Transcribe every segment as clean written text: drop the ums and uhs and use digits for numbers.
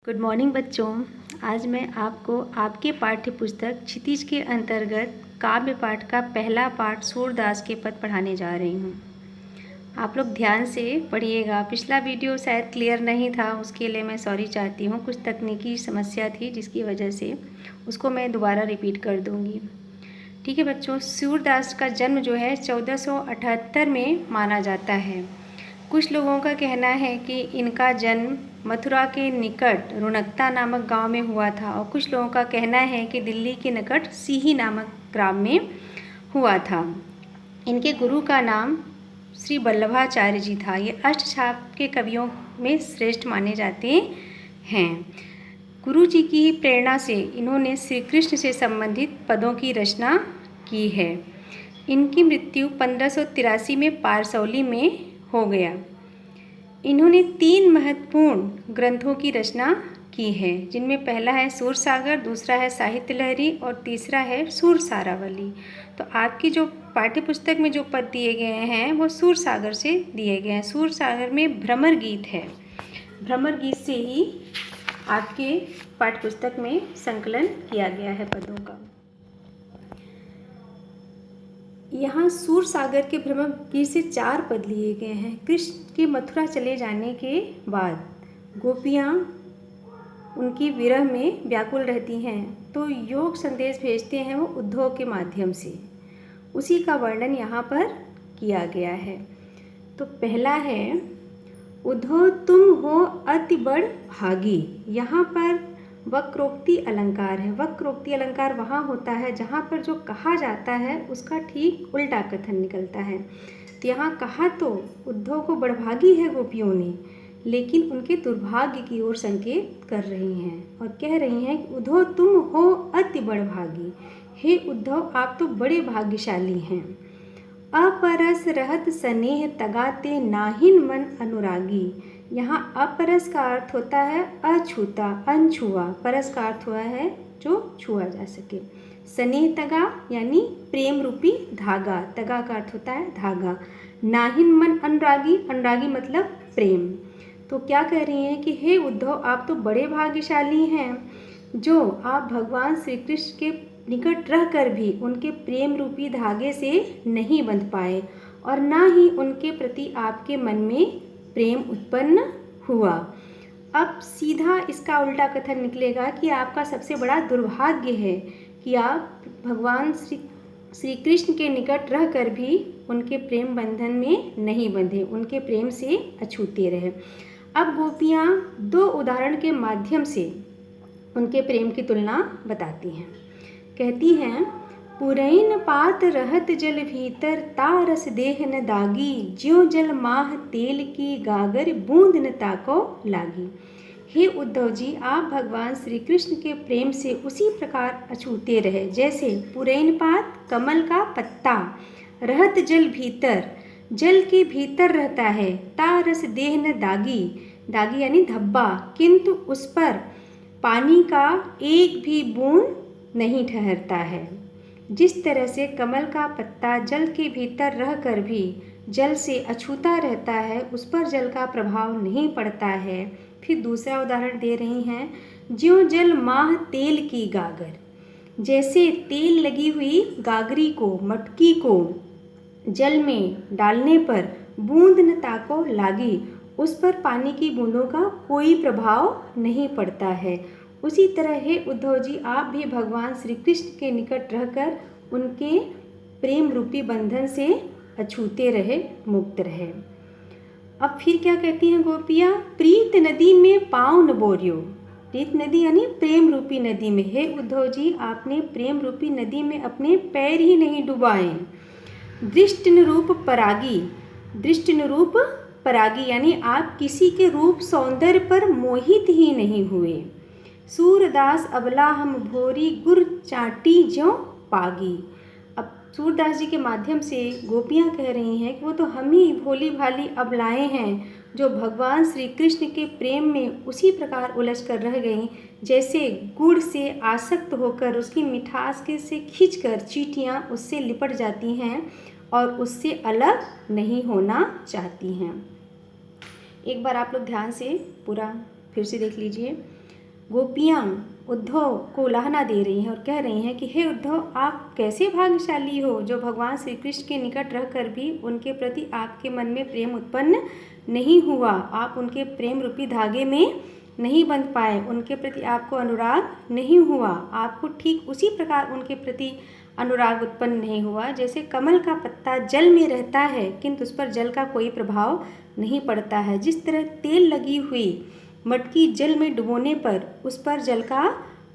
Good morning बच्चों। आज मैं आपको आपके पाठ्य पुस्तक क्षितिज के अंतर्गत काव्य पाठ का पहला पाठ सूरदास के पद पढ़ाने जा रही हूँ। आप लोग ध्यान से पढ़िएगा। पिछला वीडियो शायद क्लियर नहीं था, उसके लिए मैं सॉरी चाहती हूँ। कुछ तकनीकी समस्या थी जिसकी वजह से उसको मैं दोबारा रिपीट कर दूँगी। ठीक है बच्चों। सूरदास का जन्म जो है 1478 में माना जाता है। कुछ लोगों का कहना है कि इनका जन्म मथुरा के निकट रुणकता नामक गांव में हुआ था और कुछ लोगों का कहना है कि दिल्ली के निकट सीही नामक ग्राम में हुआ था। इनके गुरु का नाम श्री वल्लभाचार्य जी था। ये अष्टछाप के कवियों में श्रेष्ठ माने जाते हैं। गुरु जी की प्रेरणा से इन्होंने श्री कृष्ण से संबंधित पदों की रचना की है। इनकी मृत्यु 1583 में पारसौली में हो गया। इन्होंने 3 महत्वपूर्ण ग्रंथों की रचना की है, जिनमें पहला है सूरसागर, दूसरा है साहित्य लहरी और तीसरा है सूरसारावली। तो आपकी जो पाठ्य पुस्तक में जो पद दिए गए हैं वो सूरसागर से दिए गए हैं। सूरसागर में भ्रमर गीत है। भ्रमर गीत से ही आपके पाठ्य पुस्तक में संकलन किया गया है पदों का। यहाँ सूरसागर के भ्रमर गीत से 4 पद लिए गए हैं। कृष्ण के मथुरा चले जाने के बाद गोपियाँ उनकी विरह में व्याकुल रहती हैं, तो योग संदेश भेजते हैं वो उद्धव के माध्यम से। उसी का वर्णन यहाँ पर किया गया है। तो पहला है, उद्धव तुम हो अति बड़ भागी। यहाँ पर वक्रोक्ति अलंकार है। वक्रोक्ति अलंकार वहाँ होता है जहाँ पर जो कहा जाता है उसका ठीक उल्टा कथन निकलता है। तो यहाँ कहा तो उद्धव को बड़भागी है गोपियों ने, लेकिन उनके दुर्भाग्य की ओर संकेत कर रही हैं और कह रही हैं कि उद्धव तुम हो अति बड़भागी। हे उद्धव, आप तो बड़े भाग्यशाली हैं। अपरस रहत स्नेह तगाते नाहिन मन अनुरागी। यहाँ अपरस का अर्थ होता है अछूता, अनछुआ। परस का अर्थ हुआ है जो छुआ जा सके। स्नेह तगा यानी प्रेम रूपी धागा। तगा का अर्थ होता है धागा। नाहिन मन अनुरागी, अनुरागी मतलब प्रेम। तो क्या कह रही हैं कि हे उद्धव, आप तो बड़े भाग्यशाली हैं जो आप भगवान श्री कृष्ण के निकट रहकर भी उनके प्रेम रूपी धागे से नहीं बंध पाए और ना ही उनके प्रति आपके मन में प्रेम उत्पन्न हुआ। अब सीधा इसका उल्टा कथन निकलेगा कि आपका सबसे बड़ा दुर्भाग्य है कि आप भगवान श्री कृष्ण के निकट रहकर भी उनके प्रेम बंधन में नहीं बंधे, उनके प्रेम से अछूते रहे। अब गोपियाँ 2 उदाहरण के माध्यम से उनके प्रेम की तुलना बताती हैं। कहती हैं, पुरैन पात रहत जल भीतर तारस देह न दागी। ज्यों जल माह तेल की गागर बूंद न ताको लागी। हे उद्धव जी, आप भगवान श्री कृष्ण के प्रेम से उसी प्रकार अछूते रहे जैसे पुरैन पात कमल का पत्ता, रहत जल भीतर जल के भीतर रहता है, तारस देह न दागी, दागी यानी धब्बा, किंतु उस पर पानी का एक भी बूंद नहीं ठहरता है। जिस तरह से कमल का पत्ता जल के भीतर रहकर भी जल से अछूता रहता है, उस पर जल का प्रभाव नहीं पड़ता है। फिर दूसरा उदाहरण दे रही हैं, ज्यों जल माह तेल की गागर। जैसे तेल लगी हुई गागरी को, मटकी को जल में डालने पर बूंद न ताको लागी, उस पर पानी की बूंदों का कोई प्रभाव नहीं पड़ता है। उसी तरह हे उद्धव जी, आप भी भगवान श्री कृष्ण के निकट रहकर उनके प्रेम रूपी बंधन से अछूते रहे, मुक्त रहे। अब फिर क्या कहती हैं गोपियाँ, प्रीत नदी में पाँव न बोरियो। प्रीत नदी यानी प्रेम रूपी नदी में। हे उद्धव जी, आपने प्रेम रूपी नदी में अपने पैर ही नहीं डुबाए। दृष्टिन रूप परागी, दृष्टिन रूप परागी यानी आप किसी के रूप सौंदर्य पर मोहित ही नहीं हुए। सूरदास अबला हम भोरी गुर चाटी ज्यों पागी। अब सूरदास जी के माध्यम से गोपियाँ कह रही हैं कि वो तो हम ही भोली भाली अबलाएँ हैं जो भगवान श्री कृष्ण के प्रेम में उसी प्रकार उलझ कर रह गईं जैसे गुड़ से आसक्त होकर उसकी मिठास के से खींचकर चींटियाँ उससे लिपट जाती हैं और उससे अलग नहीं होना चाहती हैं। एक बार आप लोग ध्यान से पूरा फिर से देख लीजिए। गोपियाँ उद्धव को उलाहना दे रही हैं और कह रही हैं कि हे उद्धव, आप कैसे भाग्यशाली हो जो भगवान श्री कृष्ण के निकट रहकर भी उनके प्रति आपके मन में प्रेम उत्पन्न नहीं हुआ, आप उनके प्रेम रूपी धागे में नहीं बंध पाए, उनके प्रति आपको अनुराग नहीं हुआ, आपको ठीक उसी प्रकार उनके प्रति अनुराग उत्पन्न नहीं हुआ जैसे कमल का पत्ता जल में रहता है किंतु उस पर जल का कोई प्रभाव नहीं पड़ता है। जिस तरह तेल लगी हुई मटकी जल में डुबोने पर उस पर जल का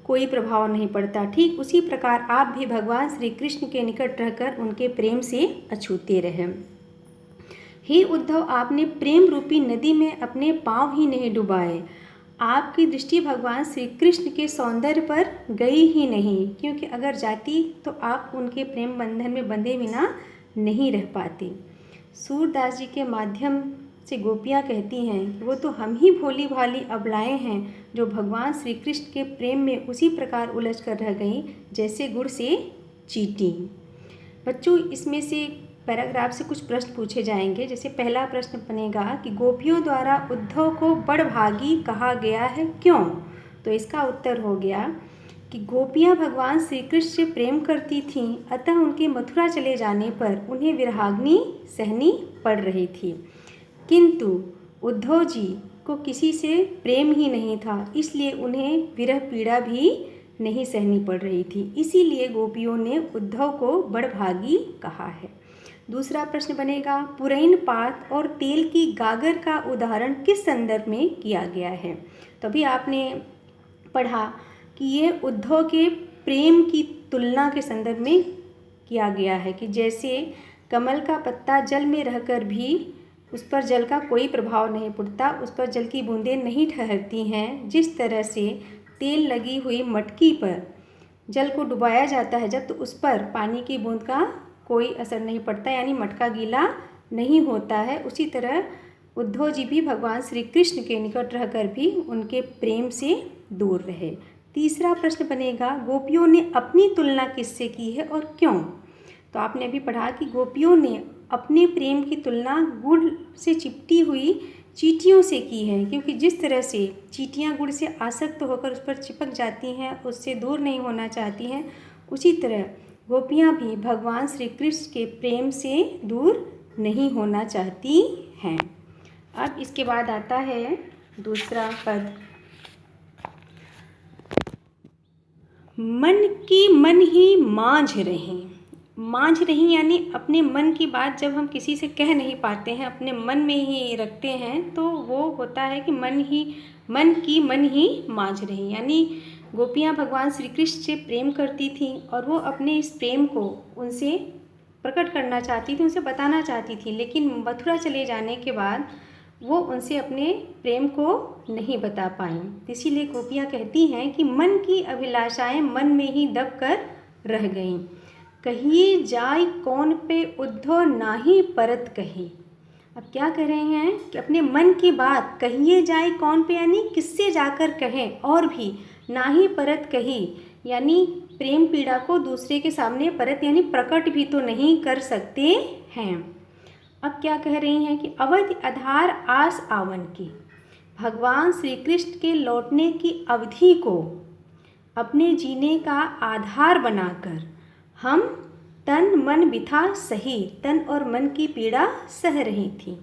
कोई प्रभाव नहीं पड़ता, ठीक उसी प्रकार आप भी भगवान श्री कृष्ण के निकट रहकर उनके प्रेम से अछूते रहें। हे उद्धव, आपने प्रेम रूपी नदी में अपने पाँव ही नहीं डुबाए, आपकी दृष्टि भगवान श्री कृष्ण के सौंदर्य पर गई ही नहीं, क्योंकि अगर जाती तो आप उनके प्रेम बंधन में बंधे बिना नहीं रह पाते। सूरदास जी के माध्यम से गोपियाँ कहती हैं कि वो तो हम ही भोली भाली अबलाएँ हैं जो भगवान श्री कृष्ण के प्रेम में उसी प्रकार उलझ कर रह गईं जैसे गुड़ से चींटी। बच्चों, इसमें से पैराग्राफ से कुछ प्रश्न पूछे जाएंगे। जैसे पहला प्रश्न बनेगा कि गोपियों द्वारा उद्धव को बड़भागी कहा गया है, क्यों? तो इसका उत्तर हो गया कि गोपियाँ भगवान श्री कृष्ण से प्रेम करती थीं, अतः उनके मथुरा चले जाने पर उन्हें विरहाग्नि सहनी पड़ रही थी, किंतु उद्धव जी को किसी से प्रेम ही नहीं था, इसलिए उन्हें विरह पीड़ा भी नहीं सहनी पड़ रही थी, इसीलिए गोपियों ने उद्धव को बड़भागी कहा है। दूसरा प्रश्न बनेगा, पुरैन पात और तेल की गागर का उदाहरण किस संदर्भ में किया गया है? तो अभी आपने पढ़ा कि ये उद्धव के प्रेम की तुलना के संदर्भ में किया गया है कि जैसे कमल का पत्ता जल में रहकर भी उस पर जल का कोई प्रभाव नहीं पड़ता, उस पर जल की बूंदें नहीं ठहरती हैं, जिस तरह से तेल लगी हुई मटकी पर जल को डुबाया जाता है जब तो उस पर पानी की बूंद का कोई असर नहीं पड़ता, यानी मटका गीला नहीं होता है, उसी तरह उद्धव जी भी भगवान श्री कृष्ण के निकट रहकर भी उनके प्रेम से दूर रहे। तीसरा प्रश्न बनेगा, गोपियों ने अपनी तुलना किससे की है और क्यों? तो आपने अभी पढ़ा कि गोपियों ने अपने प्रेम की तुलना गुड़ से चिपटी हुई चींटियों से की है, क्योंकि जिस तरह से चींटियाँ गुड़ से आसक्त होकर उस पर चिपक जाती हैं, उससे दूर नहीं होना चाहती हैं, उसी तरह गोपियाँ भी भगवान श्री कृष्ण के प्रेम से दूर नहीं होना चाहती हैं। अब इसके बाद आता है दूसरा पद, मन की मन ही मांझ रही। मांझ रही यानी अपने मन की बात जब हम किसी से कह नहीं पाते हैं, अपने मन में ही रखते हैं, तो वो होता है कि मन की मन ही मांझ रही। यानी गोपियाँ भगवान श्री कृष्ण से प्रेम करती थीं और वो अपने इस प्रेम को उनसे प्रकट करना चाहती थी, उनसे बताना चाहती थी, लेकिन मथुरा चले जाने के बाद वो उनसे अपने प्रेम को नहीं बता पाईं। इसीलिए गोपियाँ कहती हैं कि मन की अभिलाषाएं मन में ही दब कर रह गईं। कहिए जाय कौन पे उद्धव नाही परत कही। अब क्या कह रहे हैं कि अपने मन की बात कहिए जाए कौन पे, यानी किससे जाकर कहें, और भी नाही परत कही यानी प्रेम पीड़ा को दूसरे के सामने परत यानी प्रकट भी तो नहीं कर सकते हैं। अब क्या कह रही हैं कि अवधि आधार आस आवन की, भगवान श्री कृष्ण के लौटने की अवधि को अपने जीने का आधार बनाकर हम तन मन बिथा सही, तन और मन की पीड़ा सह रही थी।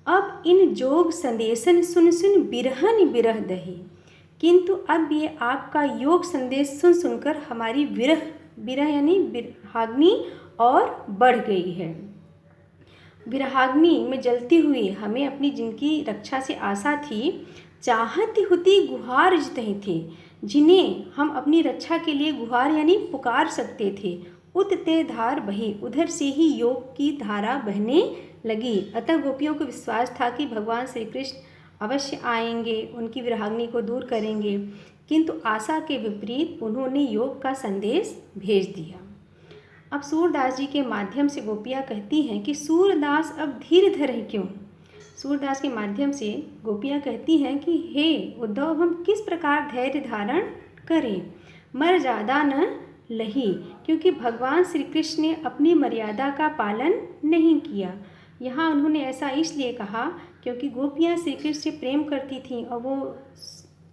अब इन जोग संदेशन सुन सुन बिरहन बिरह दही, किंतु अब ये आपका योग संदेश सुन सुनकर हमारी विरह यानी विरहाग्नि और बढ़ गई है। विरहाग्नि में जलती हुई हमें अपनी जिनकी रक्षा से आशा थी, चाहती हुती गुहार जितही थे, जिन्हें हम अपनी रक्षा के लिए गुहार यानी पुकार सकते थे, उतते धार बही, उधर से ही योग की धारा बहने लगी। अतः गोपियों को विश्वास था कि भगवान श्री कृष्ण अवश्य आएंगे, उनकी विरहाग्नि को दूर करेंगे, किंतु आशा के विपरीत उन्होंने योग का संदेश भेज दिया। अब सूरदास जी के माध्यम से गोपियाँ कहती हैं कि सूरदास अब धीर धरे क्यों। सूरदास के माध्यम से गोपियाँ कहती हैं कि हे उद्धव, हम किस प्रकार धैर्य धारण करें, मर ज़्यादा न लही, क्योंकि भगवान श्री कृष्ण ने अपनी मर्यादा का पालन नहीं किया। यहाँ उन्होंने ऐसा इसलिए कहा क्योंकि गोपियाँ श्री कृष्ण से प्रेम करती थीं और वो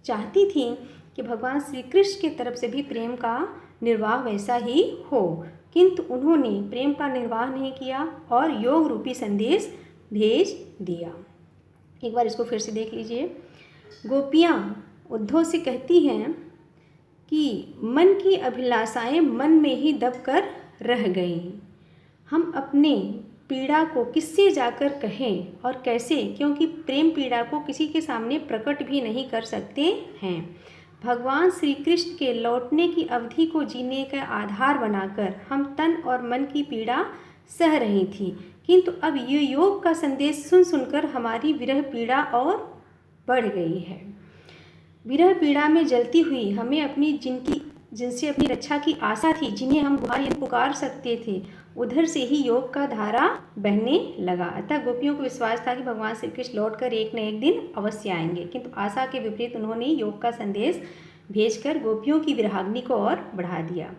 चाहती थीं कि भगवान श्री कृष्ण की तरफ से भी प्रेम का निर्वाह वैसा ही हो, किंतु उन्होंने प्रेम का निर्वाह नहीं किया और योग रूपी संदेश भेज दिया। एक बार इसको फिर से देख लीजिए। गोपियाँ उद्धव से कहती हैं कि मन की अभिलाषाएं मन में ही दबकर रह गईं। हम अपने पीड़ा को किससे जाकर कहें और कैसे, क्योंकि प्रेम पीड़ा को किसी के सामने प्रकट भी नहीं कर सकते हैं। भगवान श्री कृष्ण के लौटने की अवधि को जीने का आधार बनाकर हम तन और मन की पीड़ा सह रही थी, किंतु अब ये योग का संदेश सुन सुनकर हमारी विरह पीड़ा और बढ़ गई है। विरह पीड़ा में जलती हुई हमें जिनसे अपनी रक्षा की आशा थी, जिन्हें हम पुकार सकते थे, उधर से ही योग का धारा बहने लगा। अतः गोपियों को विश्वास था कि भगवान श्री कृष्ण लौटकर एक न एक दिन अवश्य आएंगे, किंतु आशा के विपरीत उन्होंने योग का संदेश भेजकर गोपियों की विरहाग्नि को और बढ़ा दिया।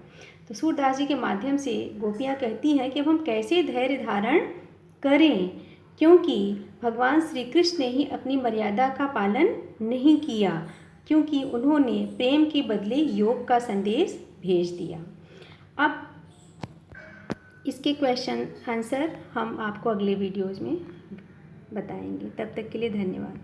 तो सूरदास जी के माध्यम से गोपियाँ कहती हैं कि अब हम कैसे धैर्य धारण करें, क्योंकि भगवान श्री कृष्ण ने ही अपनी मर्यादा का पालन नहीं किया, क्योंकि उन्होंने प्रेम के बदले योग का संदेश भेज दिया। अब इसके क्वेश्चन आंसर हम आपको अगले वीडियोज़ में बताएंगे। तब तक के लिए धन्यवाद।